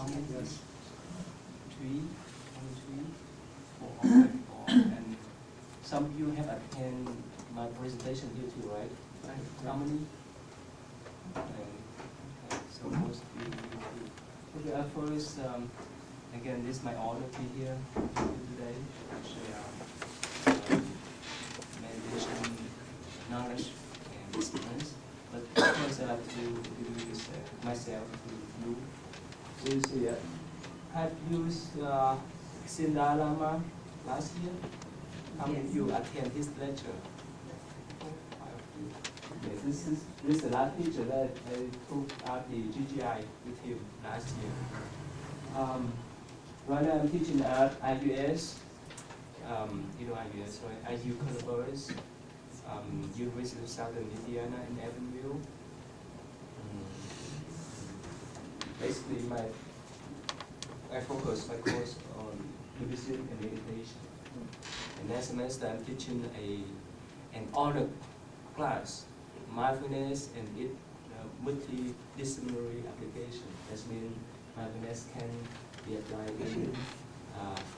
how many years? 3, only 3, 4, okay, 4. And some of you have attended my presentation here too, right? How many? Okay, so most of you too. Okay, first, again, this is my honor to be here today to share meditation knowledge and experience. But first, I like to introduce myself to you. So you see, I've used Dalai Lama last year. How many of you attend his lecture? 5 of you. Okay, this is the last picture that I took at the GGI with him last year. Right now I'm teaching at IUS. You know IUS, right? IU Columbus, University of Southern Indiana in Evansville. Basically, I focus my course on nutrition and meditation. And next semester, I'm teaching an honor class, mindfulness and its multidisciplinary application. That means mindfulness can be applied in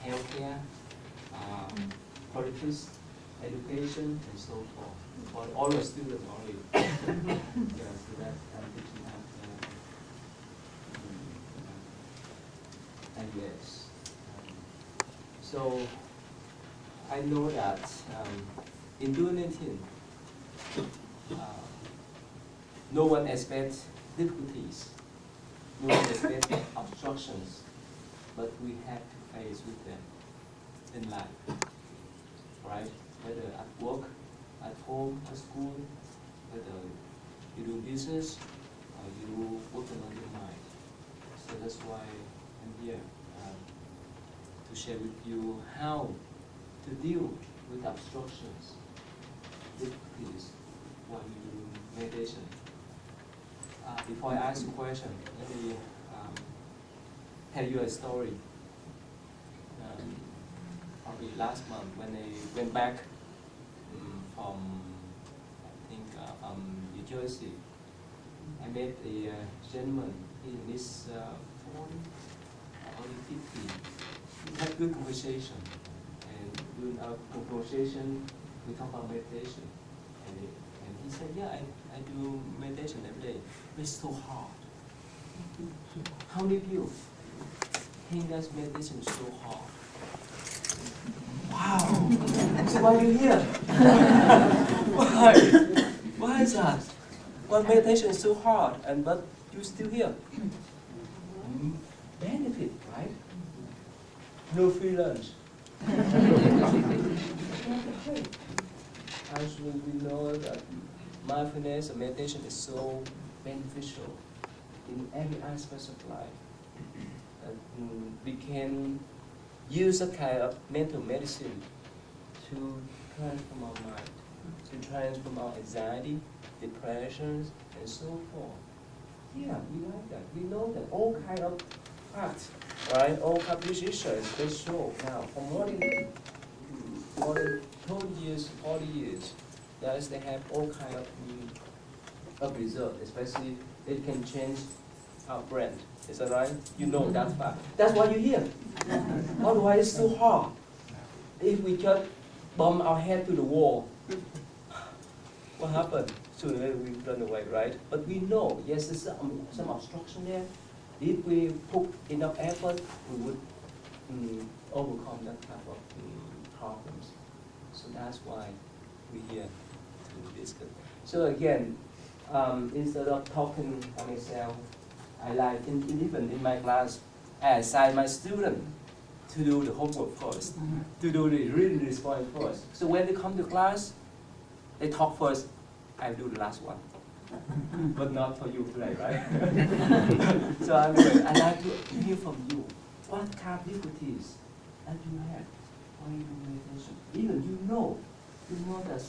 healthcare, politics, education, and so forth. For all the students only. Yeah, so that I'm teaching at IBS. So I know that in 2019, no one expects difficulties, no one expects obstructions, but we have to face with them in life, right? Whether at work, at home, at school, whether you do business or you working on your mind. So that's why I'm here to share with you how to deal with obstructions, difficulties while you do meditation. Before I ask you a question, let me tell you a story. Probably last month when I went back from, I think, from New Jersey, I met a gentleman in his 40, only 50. We had good conversation, and during our conversation, we talked about meditation. And he said, yeah, I do meditation every day, but it's so hard. How many of you think that meditation is so hard? Wow! So why are you here? Why? Why is that? Well, meditation is so hard, but you're still here. Benefit, right? No free lunch. Actually, we know that mindfulness and meditation is so beneficial in every aspect of life. We can use a kind of mental medicine to transform our mind, to transform our anxiety, depressions, and so forth. Yeah, we like that. We know that all kind of facts, right? All kind of physicians, they show now for more than 20 years, 40 years, that is, they have all kind of results, especially it can change our brain. Is that right? You know that fact. That's why you're here. Otherwise, it's so hard. If we just bomb our head to the wall, what happened? Sooner we run away, right? But we know, yes, there's some obstruction there. If we put enough effort, we would overcome that type of problems. So that's why we're here to discuss. So again, instead of talking by myself, I like, even in my class, I assign my student to do the homework first, to do the reading response first. So when they come to class, they talk first, I do the last one. But not for you today, right? So anyway, I like to hear from you. What kind of difficulties that you have when you do meditation? Even you know that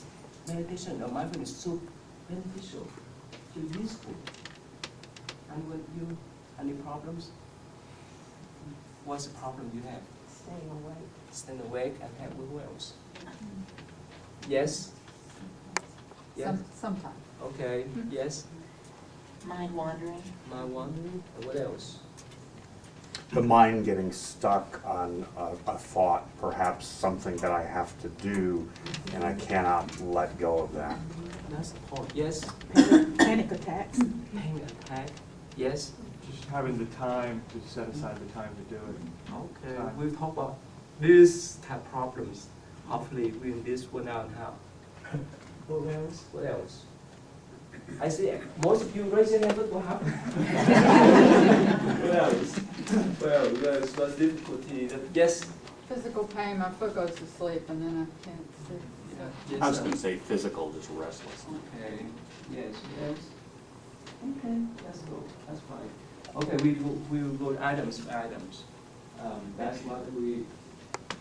meditation or mindfulness is so beneficial, so useful. And with you, any problems? What's the problem you have? Staying awake. Staying awake and have who else? Yes? Yes? Sometimes. Okay, yes? Mind wandering. Mind wandering, and what else? the mind getting stuck on a thought, perhaps something that I have to do, and I cannot let go of that. That's the point. Yes. Panic attacks. Panic attack. Yes. Just having the time to set aside the time to do it. Okay. Time. We'll talk about this type of problems. Hopefully, within this 1 hour and a half. What else? What else? I see most of you raise your hand, but what happened? What else? Well, what's difficulty? Yes. Physical pain, my foot goes to sleep and then I can't sit. Yes, I was sir. going to say physical, just restless. Okay. Yes. Yes. Okay. That's good. That's fine. Okay. We will go items by items. That's what we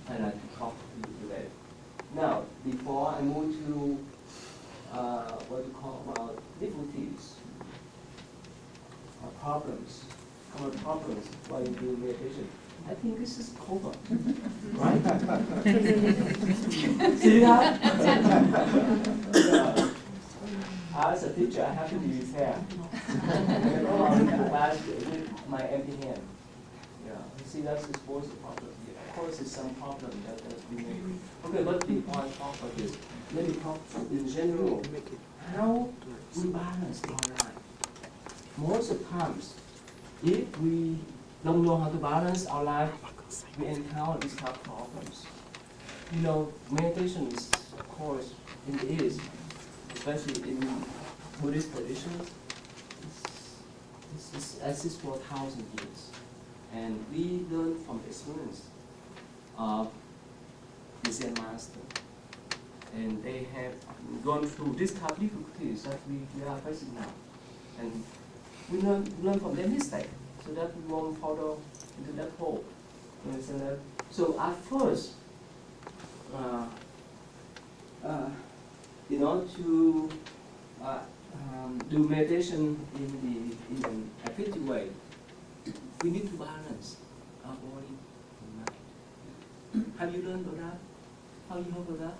and I can talk to you today. Now, before I move to what you call about difficulties or problems, common problems while you do meditation. I think this is cover, right? See that? As a teacher, I have to be fair. With my empty hand. Yeah. See, that's the sports problem here. Of course, it's some problem that we make. Okay, but before I talk about this, let me talk in general how we balance our life. Most of the times, if we don't know how to balance our life, we encounter these type of problems. You know, meditation is, of course, it is, especially in Buddhist traditions, it's exists for 1,000 years. And we learn from the experience of the Zen master. And they have gone through this type of difficulties that we are facing now. And we learn from their mistake so that we won't follow into that hole. You understand that? So at first, in order to do meditation in an effective way, we need to balance our body and mind. Have you learned about that? How you know about that?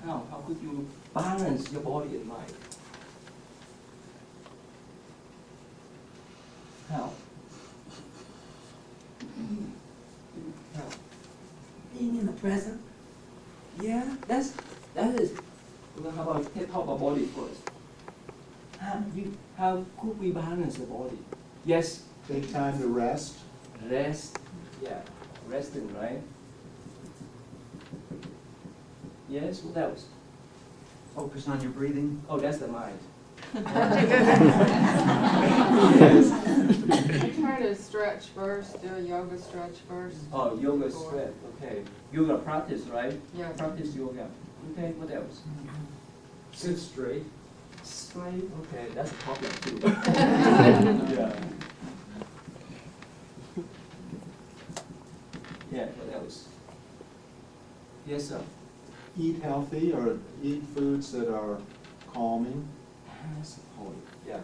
How could you balance your body and mind? How? How? Being in the present. Yeah, that is. Well, how about talk about body first? How could we balance the body? Yes. Take time to rest. Rest. Yeah. Resting, right? Yes. What else? Focus on your breathing. Oh, that's the mind. I try to stretch first, do a yoga stretch first. Oh, yoga stretch. Okay. Yoga practice, right? Yeah. Practice yoga. Okay. What else? Sit straight. Straight. Okay, that's a problem too. Yeah. Yeah. What else? Yes, sir. Eat healthy or eat foods that are calming. That's the point. Yeah.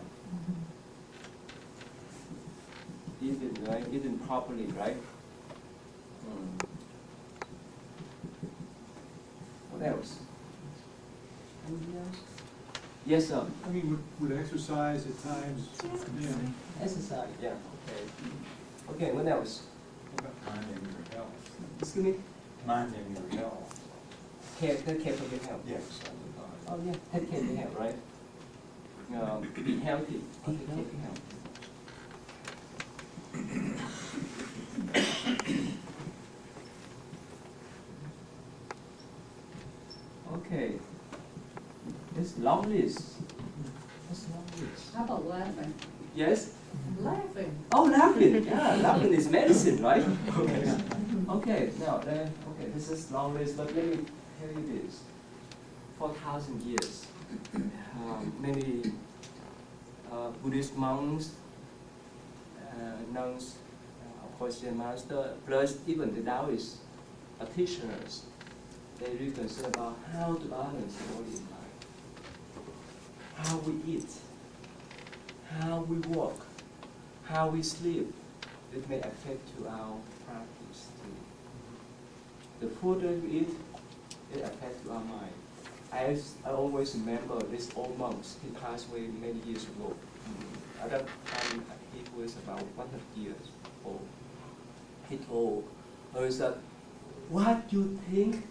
Eating, right? Eating properly, right? What else? Anything else? Yes, sir. I mean, with exercise at times, yeah. Exercise, yeah. Okay. Okay, what else? Minding your health. Excuse me? Minding your health. Take care of your health. Yes. Oh, yeah. Take care of your health, right? Be healthy. Take care of your health. Okay. It's long list. It's long list. How about laughing? Yes? Laughing. Oh, laughing. Yeah, laughing is medicine, right? Okay. Okay. Now, okay. This is long list, but let me tell you this. For 1,000 years, many Buddhist monks, nuns, of course, Zen master, plus even the Taoist practitioners, they really concerned about how to balance the body and mind, how we eat, how we walk, how we sleep. It may affect to our practice too. The food that we eat, it affects to our mind. I always remember this old monk. He passed away many years ago. At that time, he who is about 100 years old. He told her that what you think,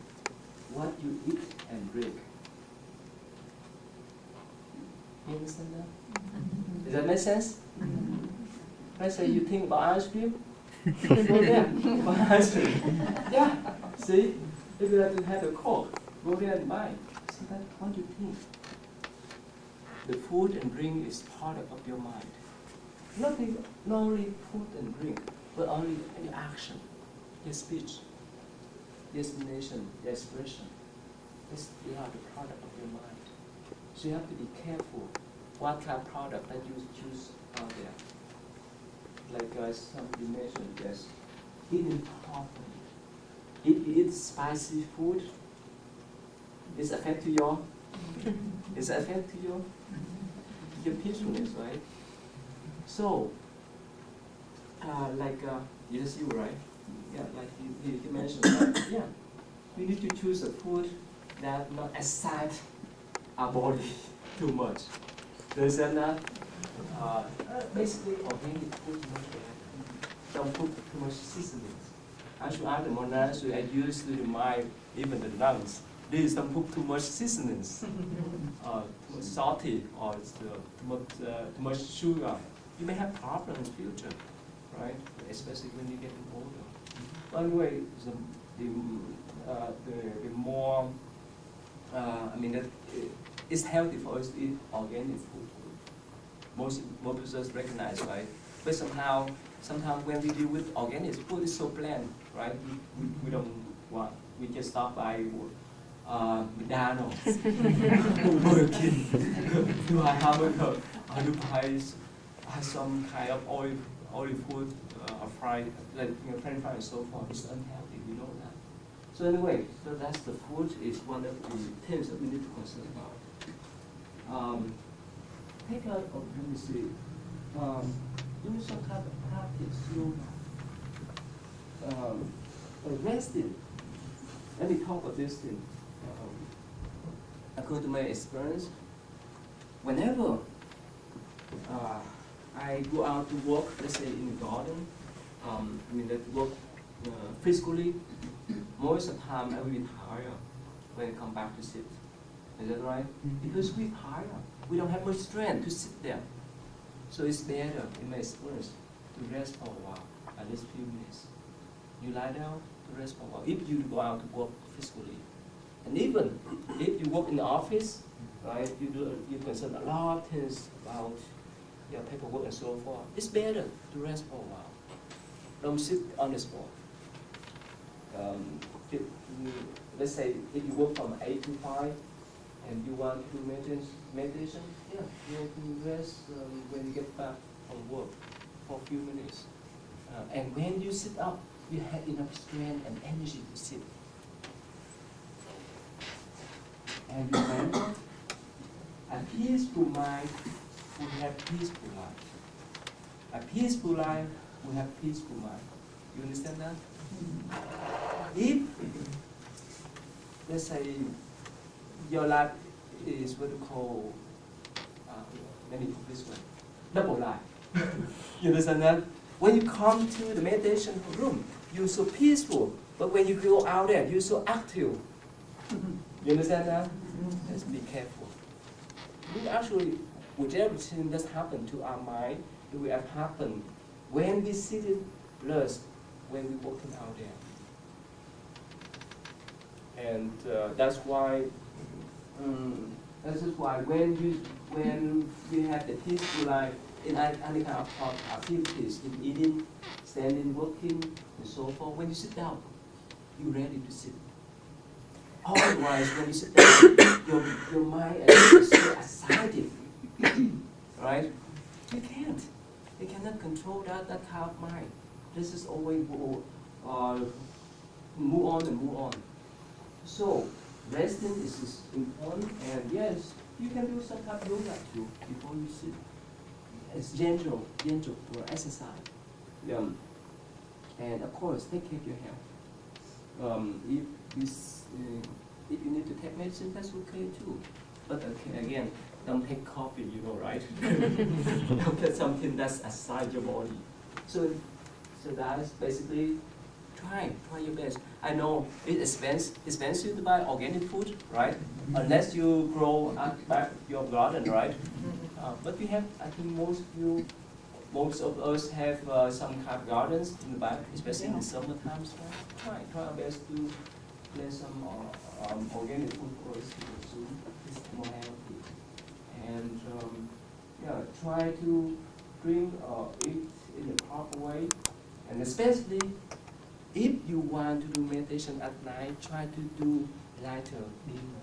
what you eat and drink. You understand that? Does that make sense? Let's say you think about ice cream. Go there, buy ice cream. Yeah, see? If you have to have a Coke, go there and buy. So that's what you think. The food and drink is part of your mind. Not only food and drink, but only your action, your speech, your explanation, your expression. They are the product of your mind. So you have to be careful what kind of product that you choose out there. Like somebody mentioned, yes, eating properly. If you eat spicy food, it's affect your peacefulness, right? So, yes, you right. Yeah, like you mentioned, that, yeah, we need to choose a food that not excite our body too much. There's not basically organic food. Don't put too much seasonings. I should add the more natural. I use to remind even the lungs. Please don't put too much seasonings, too much salty, or too much sugar. You may have problems in the future, right? Especially when you're getting older. But anyway, the more, it's healthy for us to eat organic food. Most of us recognize, right? But sometimes when we deal with organic food, it's so bland, right? We don't want. We just stop by McDonald's, Burger King, to buy hamburger, or to buy some kind of oily food, fried, like French fries and so forth. It's unhealthy. We know that. So anyway, so that's the food is one of the things that we need to consider about. Take out of, let me see, do some kind of practice, resting. Let me talk about this thing. According to my experience, whenever I go out to work, let's say in the garden, work physically, most of the time I will be tired when I come back to sit. Is that right? Because we're tired. We don't have much strength to sit there. So it's better, in my experience, to rest for a while, at least a few minutes. You lie down to rest for a while, if you go out to work physically. And even if you work in the office, right, you concern a lot of things about your paperwork and so forth. It's better to rest for a while. Don't sit on the spot. Let's say if you work from 8 to 5, and you want to do meditation, yeah, you can rest when you get back from work for a few minutes. And when you sit up, you have enough strength and energy to sit. And remember, a peaceful mind will have peaceful life. A peaceful life will have peaceful mind. You understand that? If, let's say, your life is what we call, let me put this way, double life. You understand that? When you come to the meditation room, you're so peaceful, but when you go out there, you're so active. You understand that? Let's be careful. We actually, whichever thing that happen to our mind, it will happen when we sit in plus when we're walking out there. And that's why when we have the peaceful life in any kind of activities, in eating, standing, working, and so forth, when you sit down, you're ready to sit. Otherwise, when you sit down, your mind is so excited, right? You can't. You cannot control that kind of mind. This is always move on and move on. So resting is important, and yes, you can do some type of yoga too before you sit. It's gentle for exercise. And of course, take care of your health. If you need to take medicine, that's okay too. But again, don't take coffee, you know, right? Don't get something that's outside your body. So that is basically try your best. I know it's expensive to buy organic food, right? Unless you grow at back your garden, right? But we have, I think most of us have some kind of gardens in the back, especially in the summer times. Right? Try our best to plant some organic food for us soon. It's more healthy. And yeah, try to drink or eat in the proper way. And especially if you want to do meditation at night, try to do lighter dinner.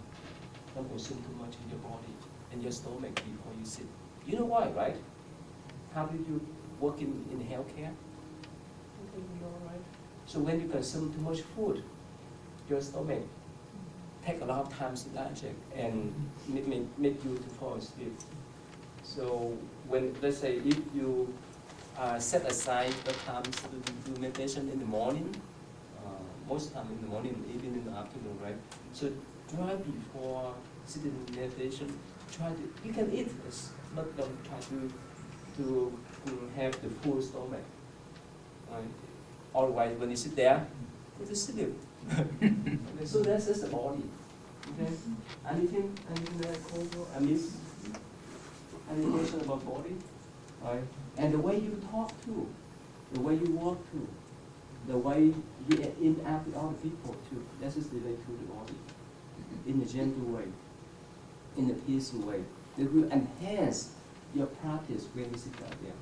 Don't consume too much in your body and your stomach before you sit. You know why, right? How did you work in healthcare? Okay, you know, right? So when you consume too much food, your stomach take a lot of time to digest and make you to fall asleep. So when, let's say, if you set aside the times to do meditation in the morning, most time in the morning, even in the afternoon, right? So try before sitting in meditation, you can eat, but don't try to have the full stomach. Right? Otherwise, when you sit there, you just sleep. Okay, so that's just the body. Okay. Anything that I miss? Any question about body? Right? And the way you talk too, the way you walk too, the way you interact with other people too. That is related to the body, in a gentle way, in a peaceful way. That will enhance your practice when you sit out there.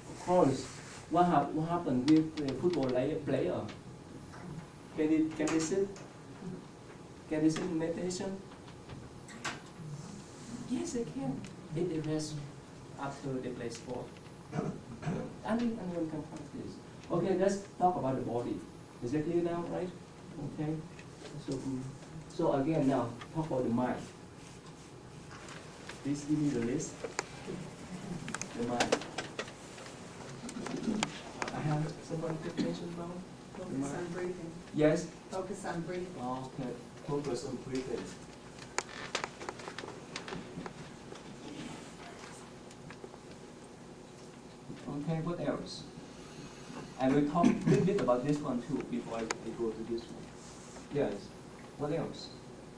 Of course, what happened with the football player? Can they sit? Can they sit in meditation? Yes, they can. If they rest after they play sport. Anyone can practice. Okay, let's talk about the body. Is that clear now, right? Okay. So again, now talk about the mind. Please give me the list. The mind. I have someone to mention about the Focus mind. on breathing. Yes. Focus on breathing. Okay. Focus on breathing. Okay, what else? And we talk a little bit about this one too before I go to this one. Yes. What else?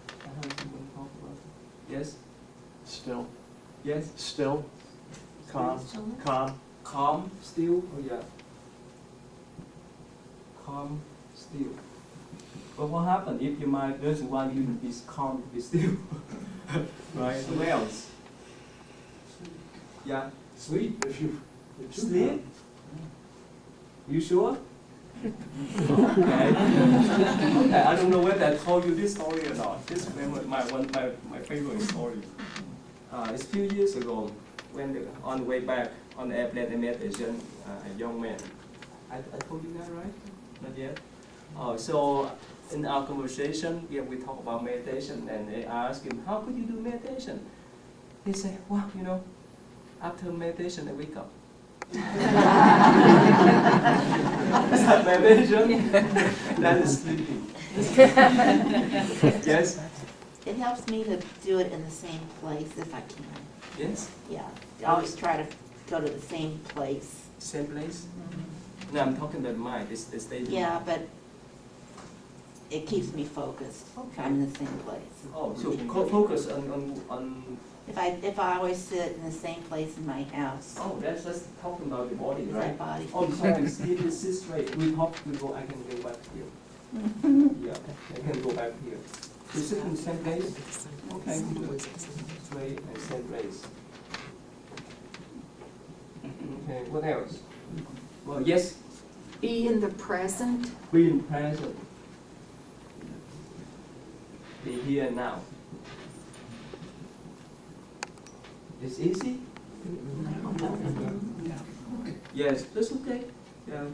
I have someone talk about. Yes. Still, Yes. still, calm, calm. Calm, still. Oh yeah. Calm, still. But what happens if your mind doesn't want you to be calm, to be still? Right. What else? Yeah. Sleep if you. Sleep? You sure? Okay. Okay, I don't know whether I told you this story or not. This is my favorite story. It's a few years ago, when on the way back on the airplane, I met a young man. I told you that, right? Not yet? So in our conversation, we talk about meditation, and I asked him, how could you do meditation? He said, well, you know, after meditation, I wake up. Is that meditation? That is sleeping. Yes? It helps me to do it in the same place if I can. Yes? Yeah, I always try to go to the same place. Same place? No, I'm talking about mind. It's state. Yeah, but it keeps me focused. Okay. I'm in the same place. Oh, so focus on. If I always sit in the same place in my house, Oh, that's just talking about the body, is right? that body? Oh, sorry. Sit straight. We go. I can go back here. Yeah, I can go back here. You sit in the same place. Okay. Good. Straight and same place. Okay. What else? Well, yes. Be in the present. Being present. Be here and now. It's easy? Yes, that's okay. Yeah,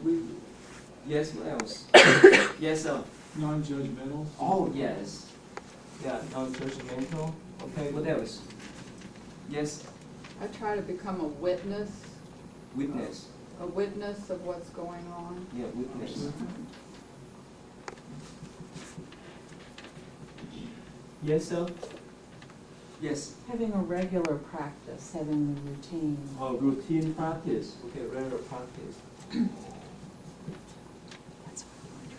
yes, what else? Yes, sir. Non-judgmental. Oh, yes. Yeah, non-judgmental. Okay, what else? Yes, I try to become a witness witness. of what's going on. Yeah, witness. Yes, sir. Yes. Having a regular practice, having a routine. Or routine practice. Okay, regular practice. That's what I want to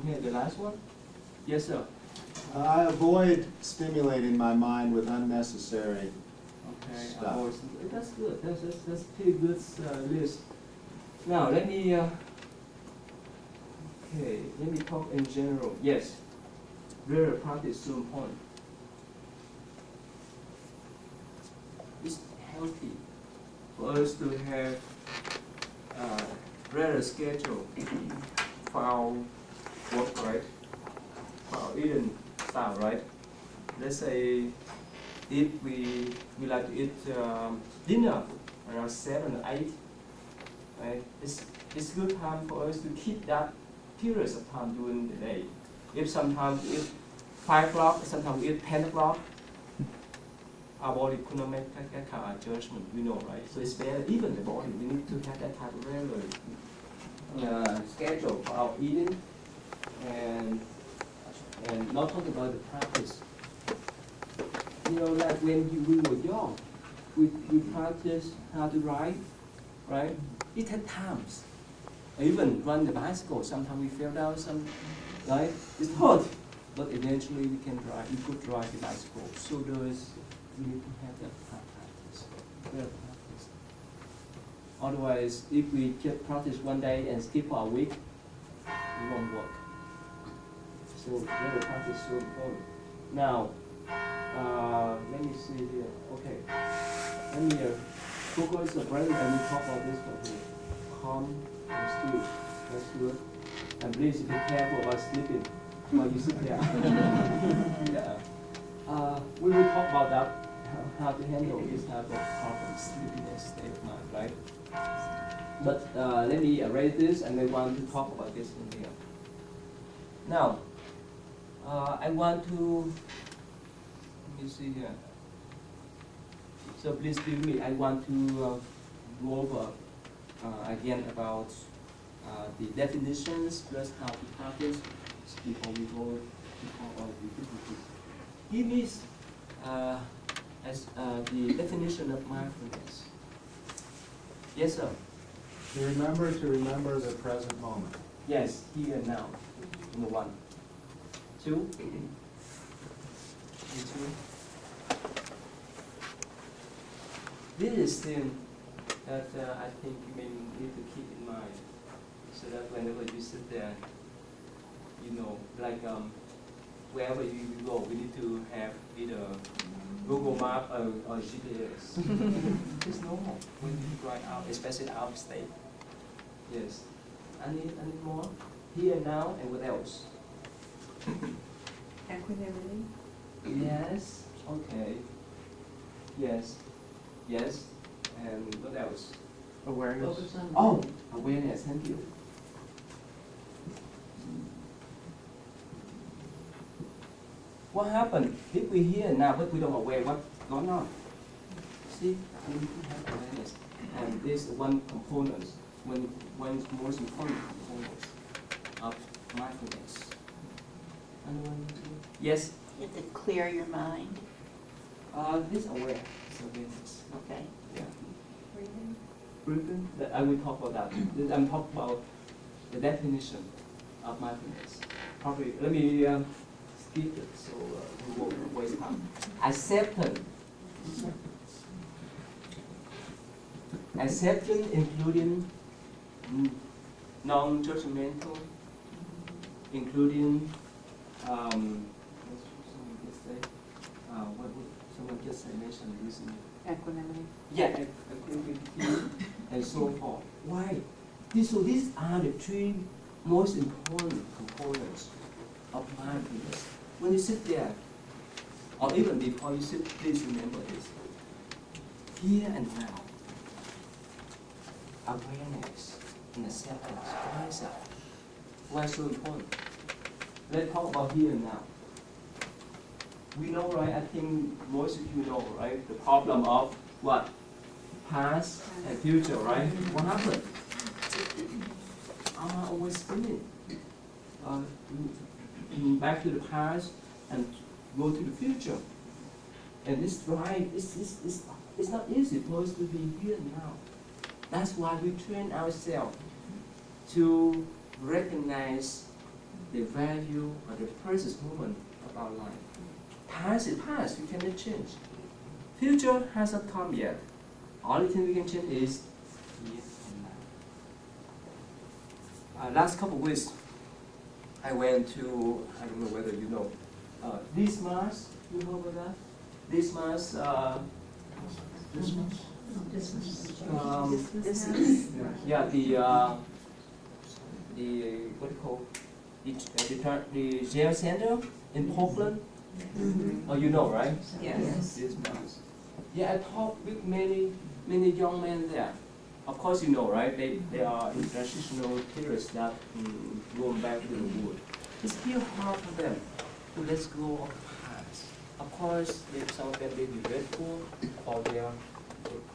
try. Okay, the last one? Yes, sir. I avoid stimulating my mind with unnecessary Okay, stuff. that's good. That's pretty good list. Now let me talk in general. Yes, regular practice is so important. It's healthy for us to have regular schedule for our work, right? For our eating style, right? Let's say if we like to eat dinner around 7 or 8, right? It's good time for us to keep that periods of time during the day. If sometimes we eat 5 o'clock, sometimes we eat 10 o'clock, our body could not make that kind of adjustment, we know, right? So it's better, even the body, we need to have that type of regular schedule for our eating, and not talk about the practice. You know, like when we were young, we practice how to ride, right? It takes times. Even run the bicycle, sometimes we fell down, right? It's hard, but eventually we can drive. We could drive the bicycle. So we need to have that practice, real practice. Otherwise, if we just practice one day and skip for a week, it won't work. So real practice is so important. Now, let me see here. Okay, let me focus the brain and we talk about this one here. Calm and still. That's good. And please be careful about sleeping while you sit there. Yeah. We will talk about that, how to handle this type of problem, sleepiness state of mind, right? But let me erase this and I want to talk about this in here. Now, I want to, let me see here. So please be with me. I want to go over again about the definitions plus how to practice before we go to talk about the difficulties. Give me as the definition of mindfulness. Yes, sir. To remember the present moment. Yes, here and now. Number 1. 2. Number 2. This is thing that I think you may need to keep in mind, so that whenever you sit there, you know, like wherever you go, we need to have either Google Map or GPS. It's normal when you drive out, especially out of state. Yes. I need more. Here and now, and what else? Equanimity. Yes. Okay. Yes. Yes. And what else? Awareness. Focus on. Oh, awareness. Thank you. What happened if we hear now but we don't aware what's going on? See, we need to have awareness, and this is one component, one most important component of mindfulness. Anyone? Yes. You have to clear your mind. This awareness. Okay. Yeah. Breathing. I will talk about that. I'm talking about the definition of mindfulness. Probably let me skip it so we won't waste time. Acceptance. Acceptance including non-judgmental, including what would someone just say mentioned recently? Equanimity. Yeah, equanimity and so forth. Why? So these are the 3 most important components of mindfulness. When you sit there, or even before you sit, please remember this. Here and now, awareness and acceptance. Why is that? Why so important? Let's talk about here and now. We know, right? I think most of you know, right? The problem of what? Past and future, right? What happened? Always spinning. back to the past and go to the future. And this drive it's not easy for us to be here now. That's why we train ourselves to recognize the value or the precious moment of our life. Past is past, you cannot change. Future hasn't come yet. Only thing we can change is here and now. Last couple of weeks, I went to, I don't know whether you know, this Mars, you know about that? This Mars, yeah, the what do you call the jail center in Portland. Oh, you know, right? Yes. This Mars. Yeah, I talked with many young men there. Of course, you know, right? They are traditional theorists that go back to the wood. It's still hard for them to let go of the past. Of course, some of them may be grateful for their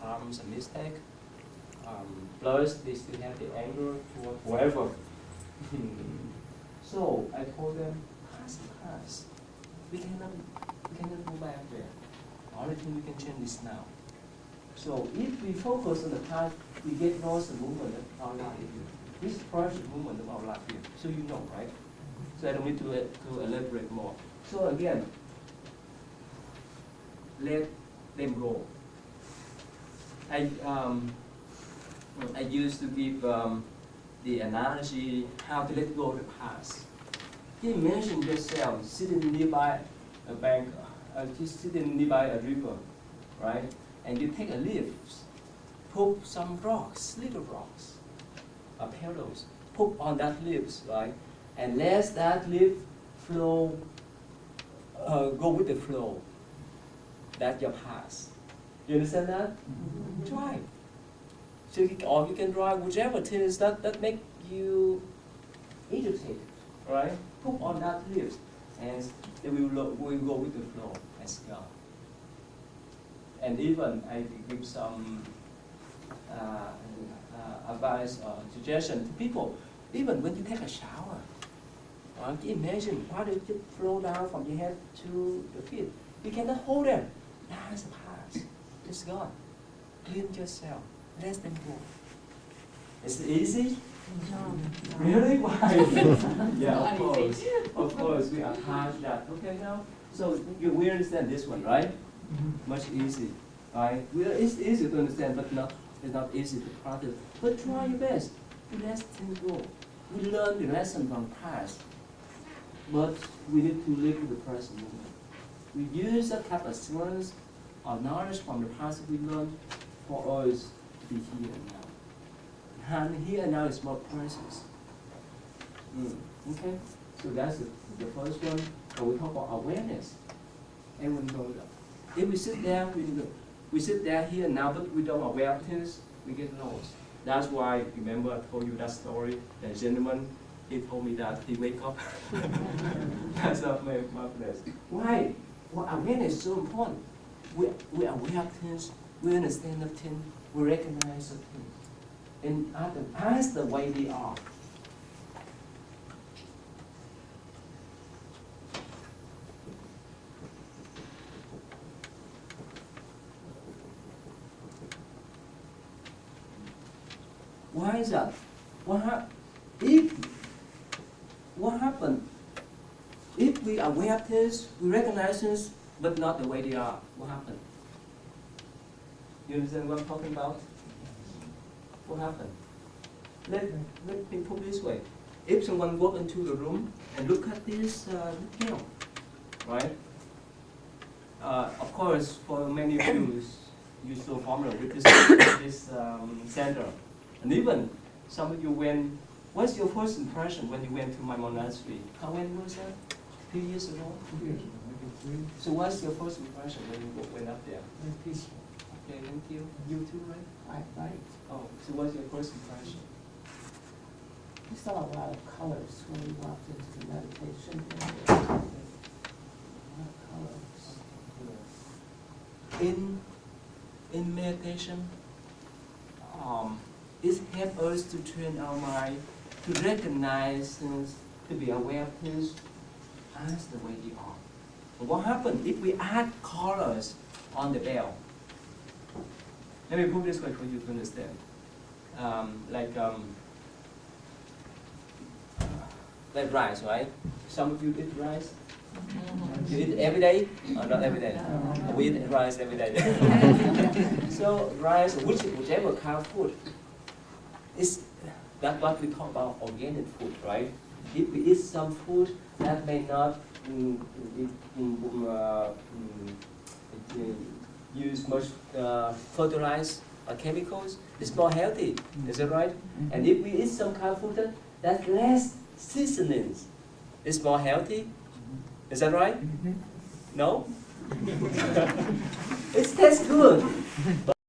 problems and mistakes. Plus, they still have the anger toward whoever. So I told them, past is past. We cannot go back there. The only thing we can change is now. So if we focus on the past, we get lost the movement of our life. This is precious movement of our life here. So you know, right? So I don't need to elaborate more. So again, let them go. I used to give the analogy how to let go of the past. Imagine yourself sitting nearby a bank, just sitting nearby a river, right? And you take a leaf, put some rocks, little rocks, pebbles, put on that leaves, right? And let that leaf flow, go with the flow. That's your past. You understand that? Try. So or you can drive whichever things that make you irritated, right? Put on that leaves, and it will go with the flow as well. And even I give some advice or suggestion to people. Even when you take a shower, imagine water just flow down from your head to your feet. You cannot hold them. That's the past. It's gone. Clean yourself. Let them go. Is it easy? No. Really? Why? Yeah, of course. Of course, we are past that. Okay, now? So we understand this one, right? Much easy, right? It's easy to understand, but it's not easy to practice. But try your best to let things go. We learn the lesson from the past, but we need to live in the present moment. We use that type of experience or knowledge from the past we learned for us to be here and now. And here and now is more precious. Okay? So that's the first one. And we talk about awareness. Everyone knows that. If we sit there, we sit there here and now, but we don't aware of things, we get lost. That's why, remember I told you that story, that gentleman, he told me that he wake up. That's not my place. Why? Well, awareness is so important. We are aware of things, we understand the things, we recognize the things. And ask the way they are. Why is that? What happened? If we are aware of things, we recognize things, but not the way they are, what happened? You understand what I'm talking about? What happened? Let me put it this way. If someone walk into the room and look at this film, right? Of course, for many of you, you're so familiar with this center. And even some of you what's your first impression when you went to my monastery? When was that? 2 years ago? 2 years ago, maybe 3. So what's your first impression when you went up there? Very peaceful. Okay, thank you. You too, right? Right. Oh, so what's your first impression? We saw a lot of colors when we walked into the meditation area. A lot of colors. In meditation, it helps us to train our mind to recognize things, to be aware of things, as the way they are. But what happens if we add colors on the bell? Let me put this way for you to understand. Like rice, right? Some of you eat rice. You eat every day or not every day? We eat rice every day. So rice, whichever kind of food, that's what we talk about organic food, right? If we eat some food that may not use much fertilizer or chemicals, it's more healthy. Is that right? And if we eat some kind of food that's less seasonings, it's more healthy. Is that right? No? It tastes good.